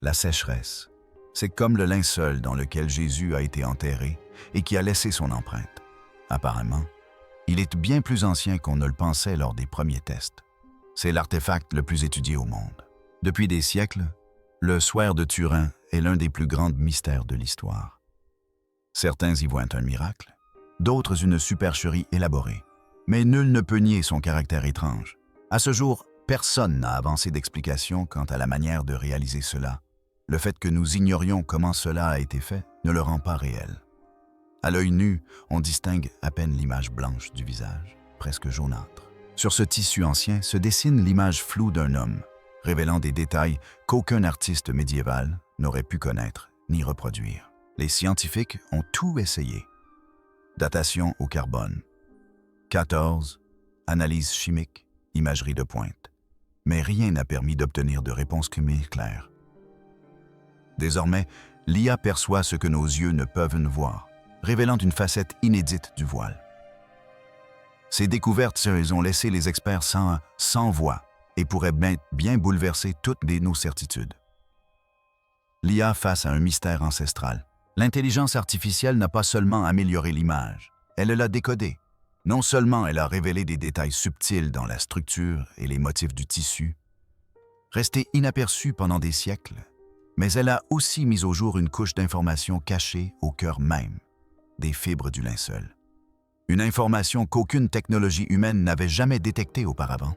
La sécheresse. C'est comme le linceul dans lequel Jésus a été enterré et qui a laissé son empreinte. Apparemment, il est bien plus ancien qu'on ne le pensait lors des premiers tests. C'est l'artefact le plus étudié au monde. Depuis des siècles, le suaire de Turin est l'un des plus grands mystères de l'histoire. Certains y voient un miracle, d'autres une supercherie élaborée. Mais nul ne peut nier son caractère étrange. À ce jour, personne n'a avancé d'explication quant à la manière de réaliser cela. Le fait que nous ignorions comment cela a été fait ne le rend pas réel. À l'œil nu, on distingue à peine l'image blanche du visage, presque jaunâtre. Sur ce tissu ancien se dessine l'image floue d'un homme, révélant des détails qu'aucun artiste médiéval n'aurait pu connaître ni reproduire. Les scientifiques ont tout essayé. Datation au carbone. 14. Analyse chimique, imagerie de pointe. Mais rien n'a permis d'obtenir de réponse claire. Désormais, l'IA perçoit ce que nos yeux ne peuvent voir, révélant une facette inédite du voile. Ces découvertes ont laissé les experts sans voix et pourraient bien bouleverser toutes nos certitudes. L'IA face à un mystère ancestral. L'intelligence artificielle n'a pas seulement amélioré l'image, elle l'a décodée. Non seulement elle a révélé des détails subtils dans la structure et les motifs du tissu, restés inaperçus pendant des siècles, mais elle a aussi mis au jour une couche d'informations cachée au cœur même des fibres du linceul. Une information qu'aucune technologie humaine n'avait jamais détectée auparavant.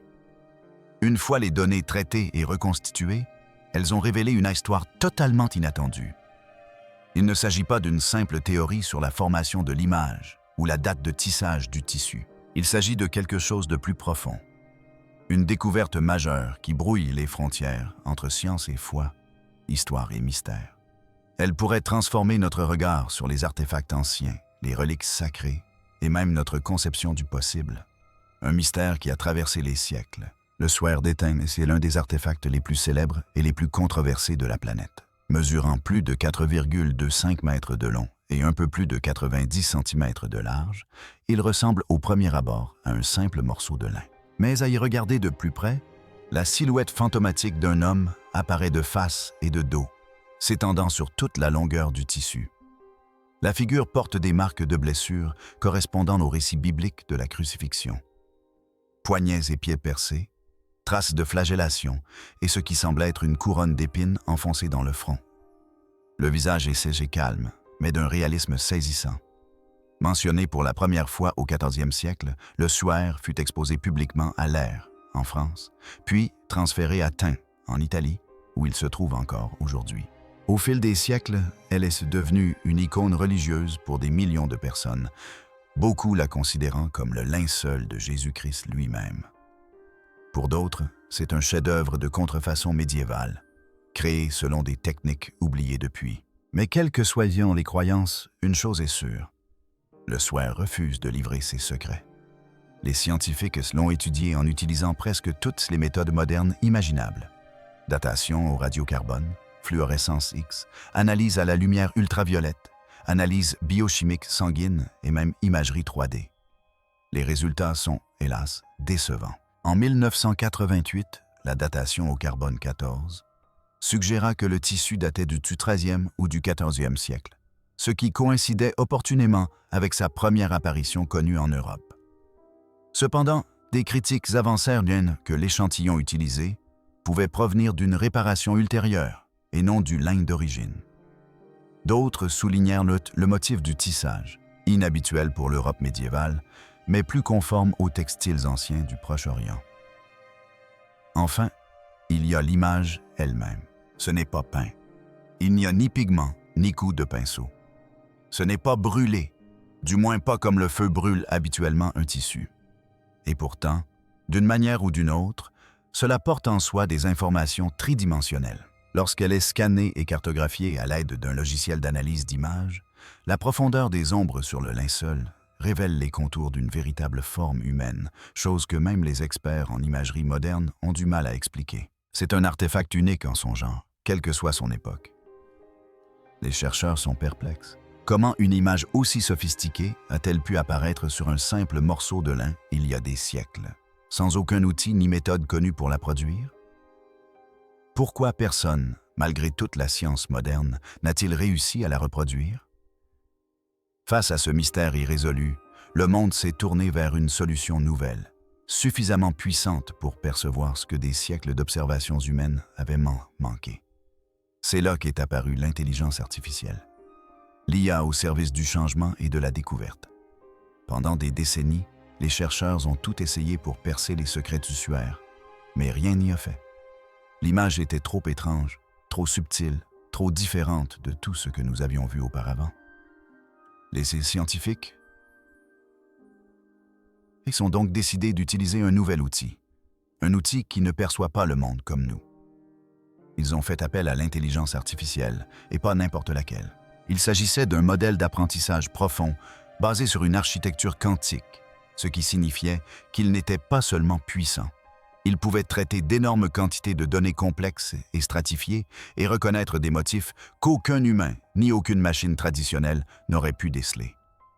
Une fois les données traitées et reconstituées, elles ont révélé une histoire totalement inattendue. Il ne s'agit pas d'une simple théorie sur la formation de l'image ou la date de tissage du tissu. Il s'agit de quelque chose de plus profond. Une découverte majeure qui brouille les frontières entre science et foi, histoire et mystère. Elle pourrait transformer notre regard sur les artefacts anciens, les reliques sacrées et même notre conception du possible. Un mystère qui a traversé les siècles. Le suaire d'Étain, c'est l'un des artefacts les plus célèbres et les plus controversés de la planète. Mesurant plus de 4,25 mètres de long et un peu plus de 90 cm de large, il ressemble au premier abord à un simple morceau de lin. Mais à y regarder de plus près, la silhouette fantomatique d'un homme apparaît de face et de dos, s'étendant sur toute la longueur du tissu. La figure porte des marques de blessures correspondant au récit biblique de la crucifixion. Poignets et pieds percés, traces de flagellation et ce qui semble être une couronne d'épines enfoncée dans le front. Le visage est sèche et calme, mais d'un réalisme saisissant. Mentionné pour la première fois au XIVe siècle, le suaire fut exposé publiquement à Laire, en France, puis transféré à Tain, en Italie, où il se trouve encore aujourd'hui. Au fil des siècles, elle est devenue une icône religieuse pour des millions de personnes, beaucoup la considérant comme le linceul de Jésus-Christ lui-même. Pour d'autres, c'est un chef-d'œuvre de contrefaçon médiévale, créé selon des techniques oubliées depuis. Mais quelles que soient les croyances, une chose est sûre. Le suaire refuse de livrer ses secrets. Les scientifiques l'ont étudié en utilisant presque toutes les méthodes modernes imaginables. Datation au radiocarbone, fluorescence X, analyse à la lumière ultraviolette, analyse biochimique sanguine et même imagerie 3D. Les résultats sont, hélas, décevants. En 1988, la datation au carbone 14 suggéra que le tissu datait du XIIIe ou du XIVe siècle, ce qui coïncidait opportunément avec sa première apparition connue en Europe. Cependant, des critiques avancèrent bien que l'échantillon utilisé pouvait provenir d'une réparation ultérieure et non du lin d'origine. D'autres soulignèrent le motif du tissage, inhabituel pour l'Europe médiévale, mais plus conforme aux textiles anciens du Proche-Orient. Enfin, il y a l'image elle-même. Ce n'est pas peint. Il n'y a ni pigment, ni coup de pinceau. Ce n'est pas brûlé, du moins pas comme le feu brûle habituellement un tissu. Et pourtant, d'une manière ou d'une autre, cela porte en soi des informations tridimensionnelles. Lorsqu'elle est scannée et cartographiée à l'aide d'un logiciel d'analyse d'images, la profondeur des ombres sur le linceul révèle les contours d'une véritable forme humaine, chose que même les experts en imagerie moderne ont du mal à expliquer. C'est un artefact unique en son genre, quelle que soit son époque. Les chercheurs sont perplexes. Comment une image aussi sophistiquée a-t-elle pu apparaître sur un simple morceau de lin il y a des siècles, sans aucun outil ni méthode connue pour la produire? Pourquoi personne, malgré toute la science moderne, n'a-t-il réussi à la reproduire? Face à ce mystère irrésolu, le monde s'est tourné vers une solution nouvelle, suffisamment puissante pour percevoir ce que des siècles d'observations humaines avaient manqué. C'est là qu'est apparue l'intelligence artificielle, l'IA au service du changement et de la découverte. Pendant des décennies, les chercheurs ont tout essayé pour percer les secrets du suaire, mais rien n'y a fait. L'image était trop étrange, trop subtile, trop différente de tout ce que nous avions vu auparavant. Les scientifiques ont donc décidé d'utiliser un nouvel outil, un outil qui ne perçoit pas le monde comme nous. Ils ont fait appel à l'intelligence artificielle, et pas n'importe laquelle. Il s'agissait d'un modèle d'apprentissage profond, basé sur une architecture quantique, ce qui signifiait qu'il n'était pas seulement puissant. Il pouvait traiter d'énormes quantités de données complexes et stratifiées et reconnaître des motifs qu'aucun humain ni aucune machine traditionnelle n'aurait pu déceler.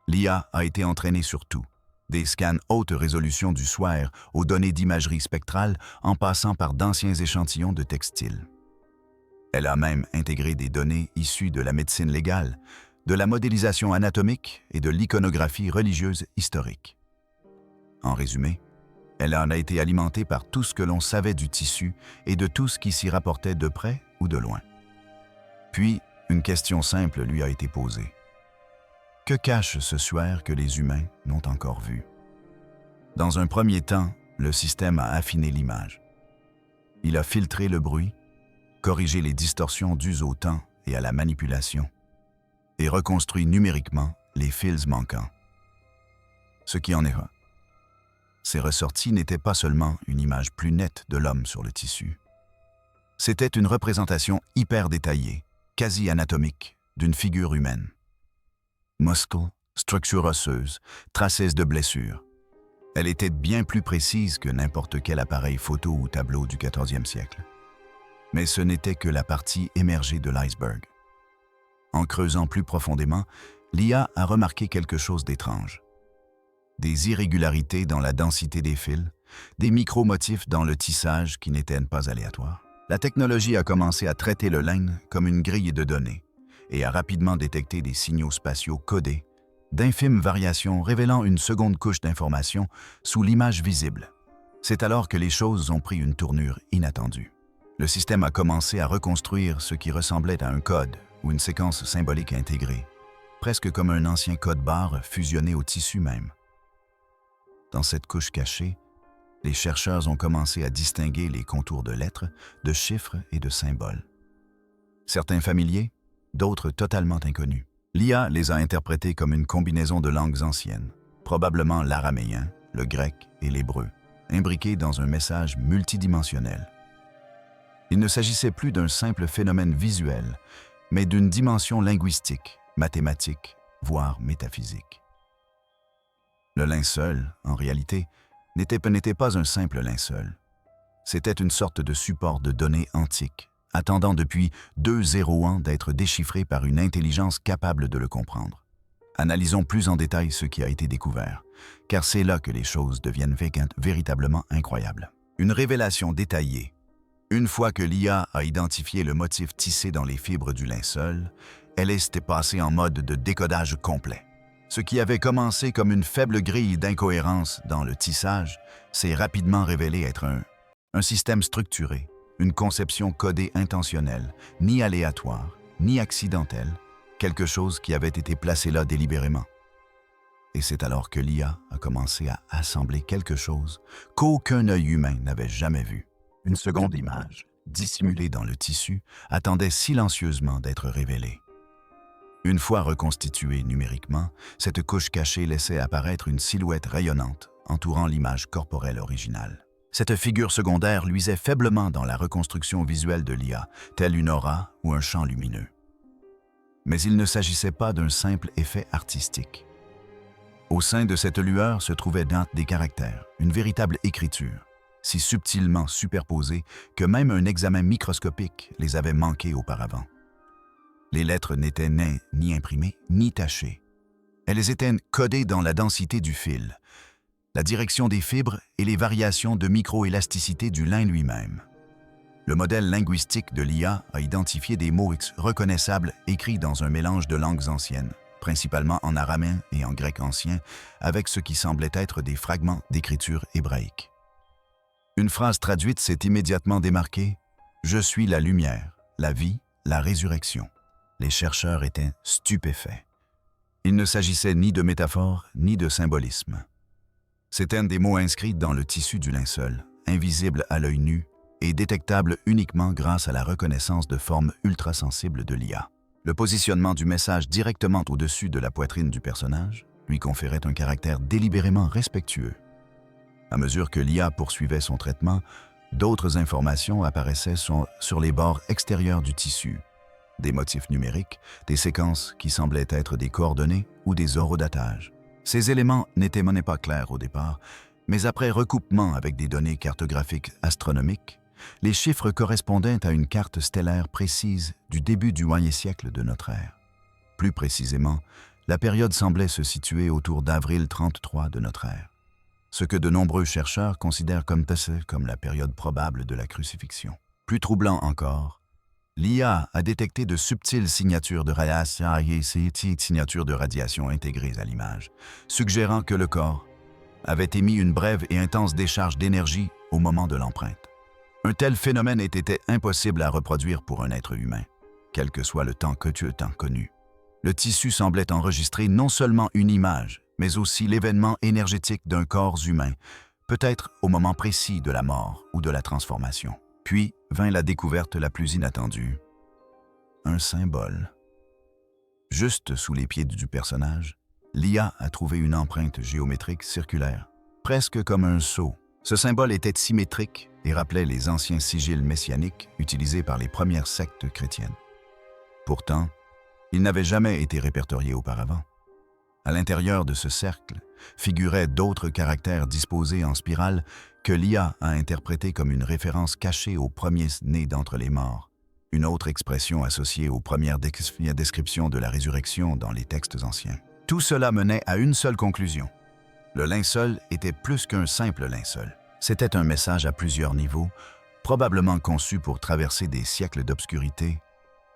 L'IA a été entraînée sur tout, des scans haute résolution du SWIRE aux données d'imagerie spectrale en passant par d'anciens échantillons de textiles. Elle a même intégré des données issues de la médecine légale, de la modélisation anatomique et de l'iconographie religieuse historique. En résumé, elle en a été alimentée par tout ce que l'on savait du tissu et de tout ce qui s'y rapportait de près ou de loin. Puis, une question simple lui a été posée. Que cache ce suaire que les humains n'ont encore vu? Dans un premier temps, le système a affiné l'image. Il a filtré le bruit, corrigé les distorsions dues au temps et à la manipulation, et reconstruit numériquement les fils manquants. Ce qui en est vrai. Ces ressortis n'étaient pas seulement une image plus nette de l'homme sur le tissu. C'était une représentation hyper détaillée, quasi anatomique, d'une figure humaine. Muscles, structures osseuses, traces de blessures. Elle était bien plus précise que n'importe quel appareil photo ou tableau du 14e siècle. Mais ce n'était que la partie émergée de l'iceberg. En creusant plus profondément, l'IA a remarqué quelque chose d'étrange. Des irrégularités dans la densité des fils, des micro-motifs dans le tissage qui n'étaient pas aléatoires. La technologie a commencé à traiter le laine comme une grille de données et a rapidement détecté des signaux spatiaux codés, d'infimes variations révélant une seconde couche d'informations sous l'image visible. C'est alors que les choses ont pris une tournure inattendue. Le système a commencé à reconstruire ce qui ressemblait à un code ou une séquence symbolique intégrée, presque comme un ancien code-barre fusionné au tissu même. Dans cette couche cachée, les chercheurs ont commencé à distinguer les contours de lettres, de chiffres et de symboles. Certains familiers, d'autres totalement inconnus. L'IA les a interprétés comme une combinaison de langues anciennes, probablement l'araméen, le grec et l'hébreu, imbriqués dans un message multidimensionnel. Il ne s'agissait plus d'un simple phénomène visuel, mais d'une dimension linguistique, mathématique, voire métaphysique. Le linceul, en réalité, n'était pas un simple linceul. C'était une sorte de support de données antique, attendant depuis 2 ans d'être déchiffré par une intelligence capable de le comprendre. Analysons plus en détail ce qui a été découvert, car c'est là que les choses deviennent véritablement incroyables. Une révélation détaillée. Une fois que l'IA a identifié le motif tissé dans les fibres du linceul, elle est passée en mode de décodage complet. Ce qui avait commencé comme une faible grille d'incohérence dans le tissage s'est rapidement révélé être un système structuré, une conception codée intentionnelle, ni aléatoire, ni accidentelle, quelque chose qui avait été placé là délibérément. Et c'est alors que l'IA a commencé à assembler quelque chose qu'aucun œil humain n'avait jamais vu. Une seconde image, dissimulée dans le tissu, attendait silencieusement d'être révélée. Une fois reconstituée numériquement, cette couche cachée laissait apparaître une silhouette rayonnante entourant l'image corporelle originale. Cette figure secondaire luisait faiblement dans la reconstruction visuelle de l'IA, telle une aura ou un champ lumineux. Mais il ne s'agissait pas d'un simple effet artistique. Au sein de cette lueur se trouvaient des caractères, une véritable écriture, si subtilement superposée que même un examen microscopique les avait manqués auparavant. Les lettres n'étaient ni imprimées, ni tachées. Elles étaient codées dans la densité du fil, la direction des fibres et les variations de microélasticité du lin lui-même. Le modèle linguistique de l'IA a identifié des mots reconnaissables écrits dans un mélange de langues anciennes, principalement en araméen et en grec ancien, avec ce qui semblait être des fragments d'écriture hébraïque. Une phrase traduite s'est immédiatement démarquée « Je suis la lumière, la vie, la résurrection ». Les chercheurs étaient stupéfaits. Il ne s'agissait ni de métaphore ni de symbolisme. C'étaient des mots inscrits dans le tissu du linceul, invisibles à l'œil nu et détectables uniquement grâce à la reconnaissance de formes ultrasensibles de l'IA. Le positionnement du message directement au-dessus de la poitrine du personnage lui conférait un caractère délibérément respectueux. À mesure que l'IA poursuivait son traitement, d'autres informations apparaissaient sur les bords extérieurs du tissu. Des motifs numériques, des séquences qui semblaient être des coordonnées ou des horodatages. Ces éléments n'étaient pas clairs au départ, mais après recoupement avec des données cartographiques astronomiques, les chiffres correspondaient à une carte stellaire précise du début du Ier siècle de notre ère. Plus précisément, la période semblait se situer autour d'avril 33 de notre ère, ce que de nombreux chercheurs considèrent comme la période probable de la crucifixion. Plus troublant encore, l'IA a détecté de subtiles signatures de radiation intégrées à l'image, suggérant que le corps avait émis une brève et intense décharge d'énergie au moment de l'empreinte. Un tel phénomène était impossible à reproduire pour un être humain, quel que soit le temps connu. Le tissu semblait enregistrer non seulement une image, mais aussi l'événement énergétique d'un corps humain, peut-être au moment précis de la mort ou de la transformation. Puis vint la découverte la plus inattendue. Un symbole. Juste sous les pieds du personnage, l'IA a trouvé une empreinte géométrique circulaire, presque comme un sceau. Ce symbole était symétrique et rappelait les anciens sigils messianiques utilisés par les premières sectes chrétiennes. Pourtant, il n'avait jamais été répertorié auparavant. À l'intérieur de ce cercle figuraient d'autres caractères disposés en spirale que l'IA a interprétés comme une référence cachée au premier-né d'entre les morts, une autre expression associée aux premières descriptions de la résurrection dans les textes anciens. Tout cela menait à une seule conclusion. Le linceul était plus qu'un simple linceul. C'était un message à plusieurs niveaux, probablement conçu pour traverser des siècles d'obscurité,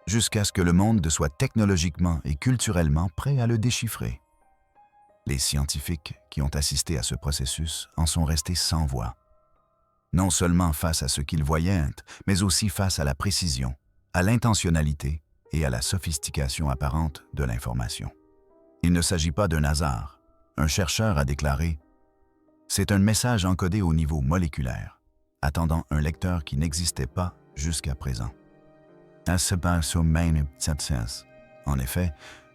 jusqu'à ce que le monde soit technologiquement et culturellement prêt à le déchiffrer. Les scientifiques qui ont assisté à ce processus en sont restés sans voix. Non seulement face à ce qu'ils voyaient, mais aussi face à la précision, à l'intentionnalité et à la sophistication apparente de l'information. Il ne s'agit pas d'un hasard. Un chercheur a déclaré « C'est un message encodé au niveau moléculaire, attendant un lecteur qui n'existait pas jusqu'à présent. » En effet,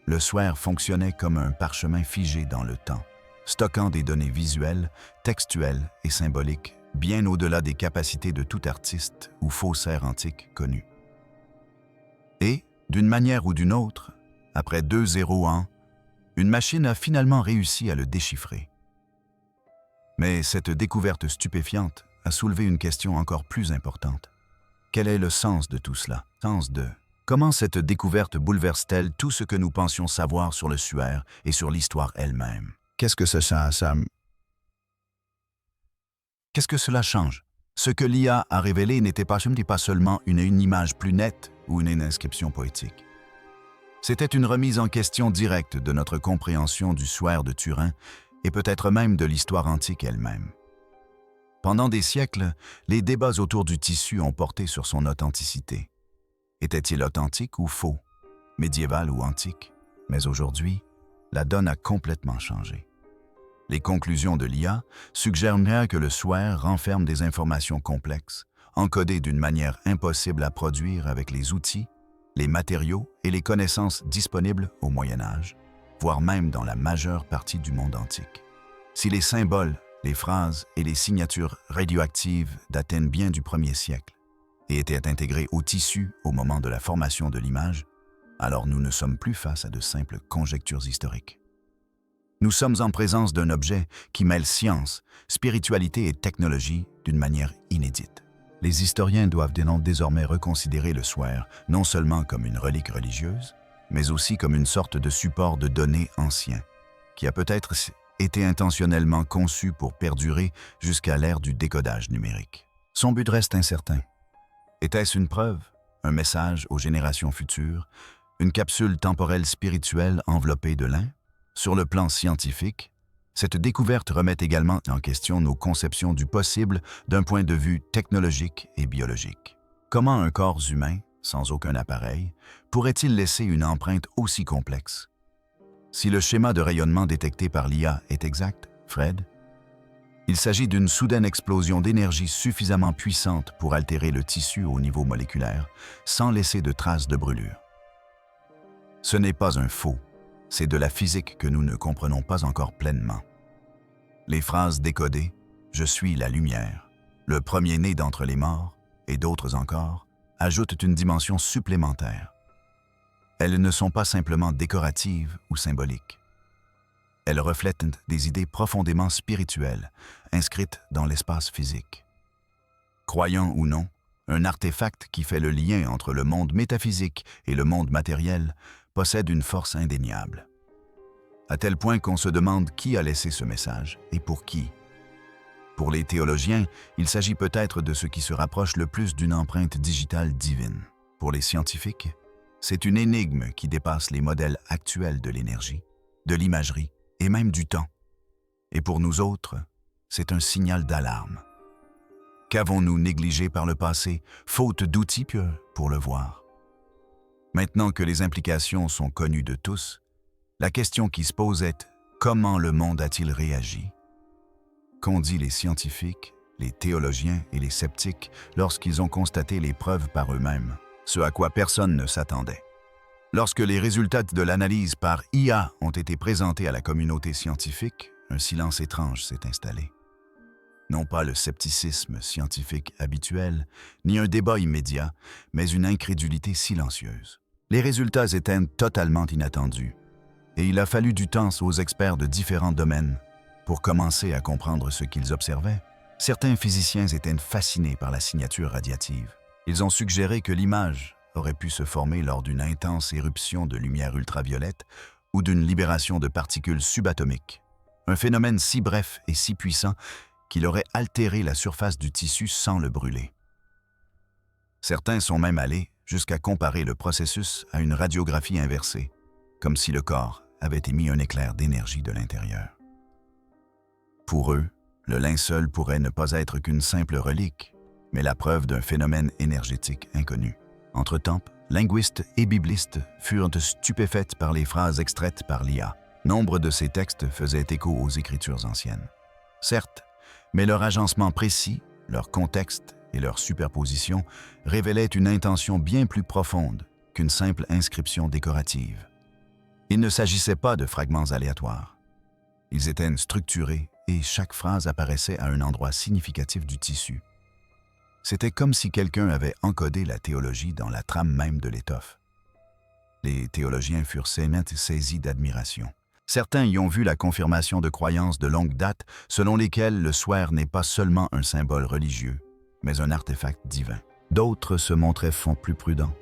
le SWER fonctionnait comme un parchemin figé dans le temps, stockant des données visuelles, textuelles et symboliques bien au-delà des capacités de tout artiste ou faussaire antique connu. Et, d'une manière ou d'une autre, après 2 ans, une machine a finalement réussi à le déchiffrer. Mais cette découverte stupéfiante a soulevé une question encore plus importante. Quel est le sens de tout cela? Comment cette découverte bouleverse-t-elle tout ce que nous pensions savoir sur le SWER et sur l'histoire elle-même? Qu'est-ce que cela change? Ce que l'IA a révélé n'était pas seulement une image plus nette ou une inscription poétique. C'était une remise en question directe de notre compréhension du SWER de Turin et peut-être même de l'histoire antique elle-même. Pendant des siècles, les débats autour du tissu ont porté sur son authenticité. Était-il authentique ou faux, médiéval ou antique? Mais aujourd'hui, la donne a complètement changé. Les conclusions de l'IA suggèrent bien que le SWER renferme des informations complexes, encodées d'une manière impossible à produire avec les outils, les matériaux et les connaissances disponibles au Moyen Âge, voire même dans la majeure partie du monde antique. Si les symboles, les phrases et les signatures radioactives datent bien du 1er siècle et étaient intégrées au tissu au moment de la formation de l'image, alors nous ne sommes plus face à de simples conjectures historiques. Nous sommes en présence d'un objet qui mêle science, spiritualité et technologie d'une manière inédite. Les historiens doivent désormais reconsidérer le SWER non seulement comme une relique religieuse, mais aussi comme une sorte de support de données ancien, qui a peut-être été intentionnellement conçu pour perdurer jusqu'à l'ère du décodage numérique. Son but reste incertain. Était-ce une preuve, un message aux générations futures, une capsule temporelle spirituelle enveloppée de lin? Sur le plan scientifique, cette découverte remet également en question nos conceptions du possible d'un point de vue technologique et biologique. Comment un corps humain, sans aucun appareil, pourrait-il laisser une empreinte aussi complexe? Si le schéma de rayonnement détecté par l'IA est exact, Fred, il s'agit d'une soudaine explosion d'énergie suffisamment puissante pour altérer le tissu au niveau moléculaire, sans laisser de traces de brûlure. Ce n'est pas un faux, c'est de la physique que nous ne comprenons pas encore pleinement. Les phrases décodées « Je suis la lumière »,« Le premier-né d'entre les morts » et d'autres encore, ajoutent une dimension supplémentaire. Elles ne sont pas simplement décoratives ou symboliques. Elles reflètent des idées profondément spirituelles, inscrites dans l'espace physique. Croyant ou non, un artefact qui fait le lien entre le monde métaphysique et le monde matériel possède une force indéniable. À tel point qu'on se demande qui a laissé ce message et pour qui. Pour les théologiens, il s'agit peut-être de ce qui se rapproche le plus d'une empreinte digitale divine. Pour les scientifiques, c'est une énigme qui dépasse les modèles actuels de l'énergie, de l'imagerie et même du temps. Et pour nous autres, c'est un signal d'alarme. Qu'avons-nous négligé par le passé, faute d'outils pour le voir? Maintenant que les implications sont connues de tous, la question qui se pose est « Comment le monde a-t-il réagi ?» Qu'ont dit les scientifiques, les théologiens et les sceptiques lorsqu'ils ont constaté les preuves par eux-mêmes, ce à quoi personne ne s'attendait? Lorsque les résultats de l'analyse par IA ont été présentés à la communauté scientifique, un silence étrange s'est installé. Non pas le scepticisme scientifique habituel, ni un débat immédiat, mais une incrédulité silencieuse. Les résultats étaient totalement inattendus, et il a fallu du temps aux experts de différents domaines pour commencer à comprendre ce qu'ils observaient. Certains physiciens étaient fascinés par la signature radiative. Ils ont suggéré que l'image aurait pu se former lors d'une intense éruption de lumière ultraviolette ou d'une libération de particules subatomiques. Un phénomène si bref et si puissant qu'il aurait altéré la surface du tissu sans le brûler. Certains sont même allés jusqu'à comparer le processus à une radiographie inversée, comme si le corps avait émis un éclair d'énergie de l'intérieur. Pour eux, le linceul pourrait ne pas être qu'une simple relique, mais la preuve d'un phénomène énergétique inconnu. Entre-temps, linguistes et biblistes furent stupéfaits par les phrases extraites par l'IA. Nombre de ces textes faisaient écho aux Écritures anciennes. Certes, mais leur agencement précis, leur contexte et leur superposition révélaient une intention bien plus profonde qu'une simple inscription décorative. Il ne s'agissait pas de fragments aléatoires. Ils étaient structurés et chaque phrase apparaissait à un endroit significatif du tissu. C'était comme si quelqu'un avait encodé la théologie dans la trame même de l'étoffe. Les théologiens furent saisis d'admiration. Certains y ont vu la confirmation de croyances de longue date selon lesquelles le swear n'est pas seulement un symbole religieux, mais un artefact divin. D'autres se montraient plus prudents,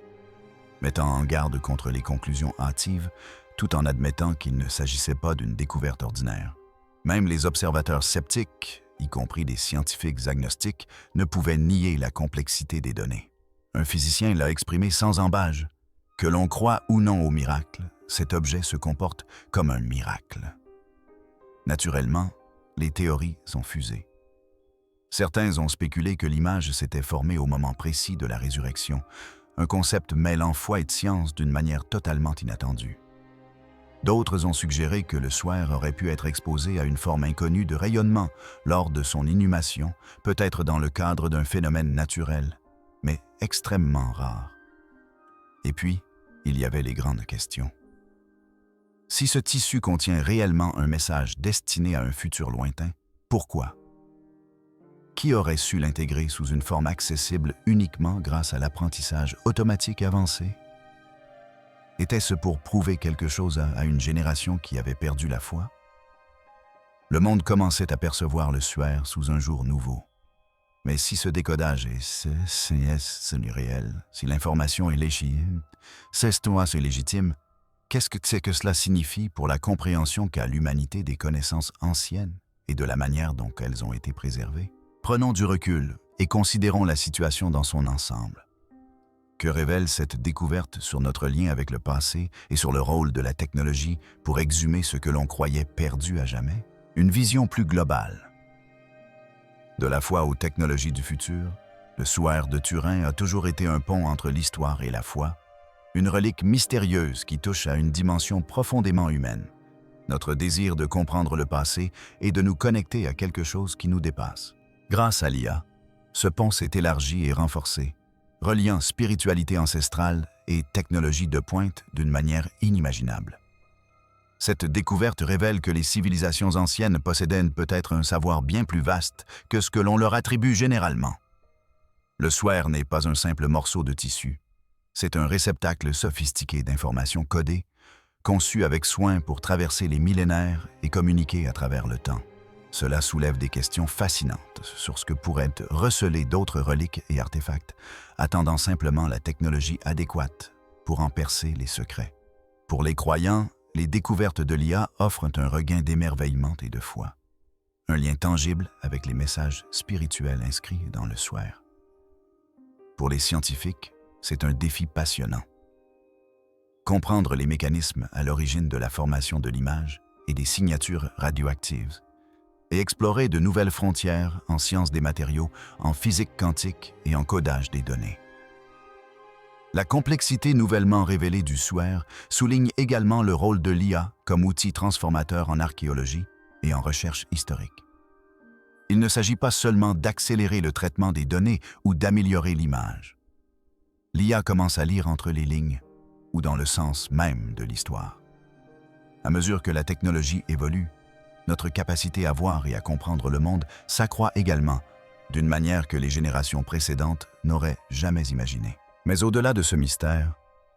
mettant en garde contre les conclusions hâtives, tout en admettant qu'il ne s'agissait pas d'une découverte ordinaire. Même les observateurs sceptiques, y compris des scientifiques agnostiques, ne pouvaient nier la complexité des données. Un physicien l'a exprimé sans embâge. Que l'on croit ou non au miracle, cet objet se comporte comme un miracle. Naturellement, les théories sont fusées. Certains ont spéculé que l'image s'était formée au moment précis de la résurrection, un concept mêlant foi et science d'une manière totalement inattendue. D'autres ont suggéré que le swear aurait pu être exposé à une forme inconnue de rayonnement lors de son inhumation, peut-être dans le cadre d'un phénomène naturel, mais extrêmement rare. Et puis, il y avait les grandes questions. Si ce tissu contient réellement un message destiné à un futur lointain, pourquoi? Qui aurait su l'intégrer sous une forme accessible uniquement grâce à l'apprentissage automatique avancé? Était-ce pour prouver quelque chose à une génération qui avait perdu la foi? Le monde commençait à percevoir le suaire sous un jour nouveau. Mais si ce décodage est réel, si l'information est légitime, c'est légitime, qu'est-ce que c'est que cela signifie pour la compréhension qu'a l'humanité des connaissances anciennes et de la manière dont elles ont été préservées? Prenons du recul et considérons la situation dans son ensemble. Que révèle cette découverte sur notre lien avec le passé et sur le rôle de la technologie pour exhumer ce que l'on croyait perdu à jamais? Une vision plus globale. De la foi aux technologies du futur, le Suaire de Turin a toujours été un pont entre l'histoire et la foi, une relique mystérieuse qui touche à une dimension profondément humaine, notre désir de comprendre le passé et de nous connecter à quelque chose qui nous dépasse. Grâce à l'IA, ce pont s'est élargi et renforcé, reliant spiritualité ancestrale et technologie de pointe d'une manière inimaginable. Cette découverte révèle que les civilisations anciennes possédaient peut-être un savoir bien plus vaste que ce que l'on leur attribue généralement. Le Suaire n'est pas un simple morceau de tissu. C'est un réceptacle sophistiqué d'informations codées, conçu avec soin pour traverser les millénaires et communiquer à travers le temps. Cela soulève des questions fascinantes sur ce que pourraient receler d'autres reliques et artefacts, attendant simplement la technologie adéquate pour en percer les secrets. Pour les croyants, les découvertes de l'IA offrent un regain d'émerveillement et de foi, un lien tangible avec les messages spirituels inscrits dans le Suaire. Pour les scientifiques, c'est un défi passionnant. Comprendre les mécanismes à l'origine de la formation de l'image et des signatures radioactives, et explorer de nouvelles frontières en sciences des matériaux, en physique quantique et en codage des données. La complexité nouvellement révélée du Suaire souligne également le rôle de l'IA comme outil transformateur en archéologie et en recherche historique. Il ne s'agit pas seulement d'accélérer le traitement des données ou d'améliorer l'image. L'IA commence à lire entre les lignes ou dans le sens même de l'histoire. À mesure que la technologie évolue, notre capacité à voir et à comprendre le monde s'accroît également, d'une manière que les générations précédentes n'auraient jamais imaginée. Mais au-delà de ce mystère,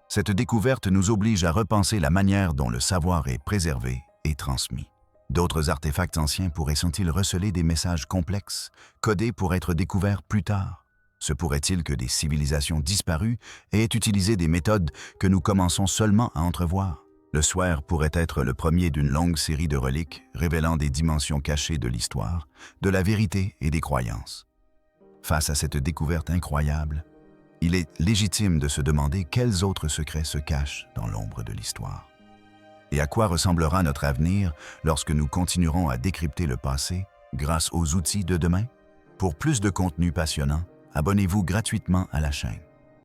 cette découverte nous oblige à repenser la manière dont le savoir est préservé et transmis. D'autres artefacts anciens pourraient-ils receler des messages complexes, codés pour être découverts plus tard? Se pourrait-il que des civilisations disparues aient utilisé des méthodes que nous commençons seulement à entrevoir? Le Suaire pourrait être le premier d'une longue série de reliques révélant des dimensions cachées de l'histoire, de la vérité et des croyances. Face à cette découverte incroyable, il est légitime de se demander quels autres secrets se cachent dans l'ombre de l'histoire. Et à quoi ressemblera notre avenir lorsque nous continuerons à décrypter le passé grâce aux outils de demain? Pour plus de contenu passionnant, abonnez-vous gratuitement à la chaîne.